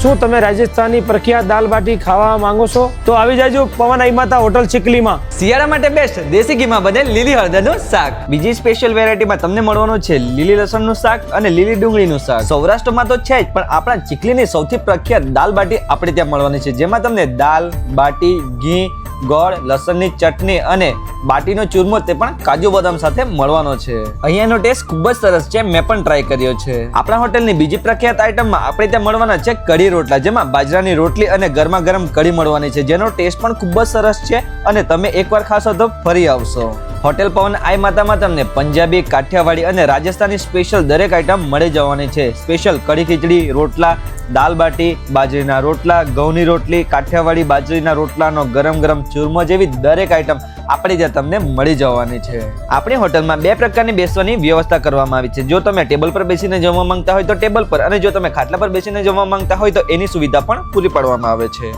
શું તમે રાજસ્થાની પ્રખ્યાત દાલ બાટી ખાવા માંગો છો? તો આવી જાજો પવન આઈ માતા હોટલ ચીખલીમાં. શિયાળા માટે બેસ્ટ દેશી ઘીમાં બને લીલી હળદરનું શાક. બીજી સ્પેશિયલ વેરાયટીમાં તમને મળવાનું છે લીલી લસણનું શાક અને લીલી ડુંગળીનું શાક. સૌરાષ્ટ્રમાં તો છે જ, પણ આપણા ચીખલીની સૌથી પ્રખ્યાત દાલ બાટી આપણે ત્યાં મળવાની છે, જેમાં તમને દાલ બાટી, ઘી, ગોળ, લસણની ચટણી અને બાટીનો ચૂરમો તે પણ કાજુ બદામ સાથે મળવાનો છે. અહીંયાનો ટેસ્ટ ખૂબ જ સરસ છે, મેં પણ ટ્રાય કર્યો છે. આપણા હોટલની બીજી પ્રખ્યાત આઈટમમાં આપણે ત્યાં મળવાના છે કઢી રોટલા, જેમાં બાજરાની રોટલી અને ગરમા ગરમ કઢી મળવાની છે, જેનો ટેસ્ટ પણ ખૂબ જ સરસ છે અને તમે એકવાર ખાશો તો ફરી આવશો. હોટેલ પવન આઈ માતામાં તમને પંજાબી, કાઠિયાવાડી અને રાજસ્થાની સ્પેશિયલ દરેક આઈટમ મળી જવાની છે. સ્પેશિયલ કઢી ખીચડી, રોટલા, દાલ બાટી, બાજરીના રોટલા, ઘઉંની રોટલી, કાઠિયાવાડી બાજરીના રોટલાનો ગરમ ગરમ ચૂરમો જેવી દરેક આઈટમ આપણે ત્યાં તમને મળી જવાની છે. આપણી હોટલમાં બે પ્રકારની બેસવાની વ્યવસ્થા કરવામાં આવી છે. જો તમે ટેબલ પર બેસીને જમવા માંગતા હોય તો ટેબલ પર, અને જો તમે ખાટલા પર બેસીને જમવા માંગતા હોય તો એની સુવિધા પણ પૂરી પાડવામાં આવે છે.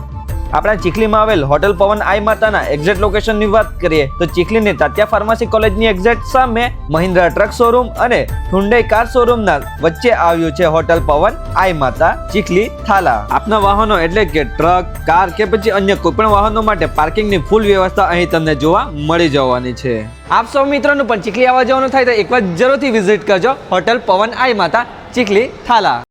આપણા ચીખલીમાં આવેલ હોટલ પવન આઈ માતાના એક્ઝેક્ટ લોકેશનની વાત કરીએ તો ચીખલીની તાત્યા ફાર્મસી કોલેજની એક્ઝેક્ટ સામે મહિન્દ્રા ટ્રક શોરૂમ અને હુન્ડઈ કાર શોરૂમના વચ્ચે આવ્યું છે હોટલ પવન આઈ માતા ચીખલી થાલા. આપના વાહનો એટલે કે ટ્રક, કાર કે પછી અન્ય કોઈ પણ વાહનો માટે પાર્કિંગની ફૂલ વ્યવસ્થા અહીં તમને જોવા મળી જવાની છે. આપ સૌ મિત્રોનું પણ ચીખલી આવવા જવાનું થાય તો એકવાર જરૂરથી વિઝિટ કરજો હોટલ પવન આઈ માતા ચીખલી થાલા.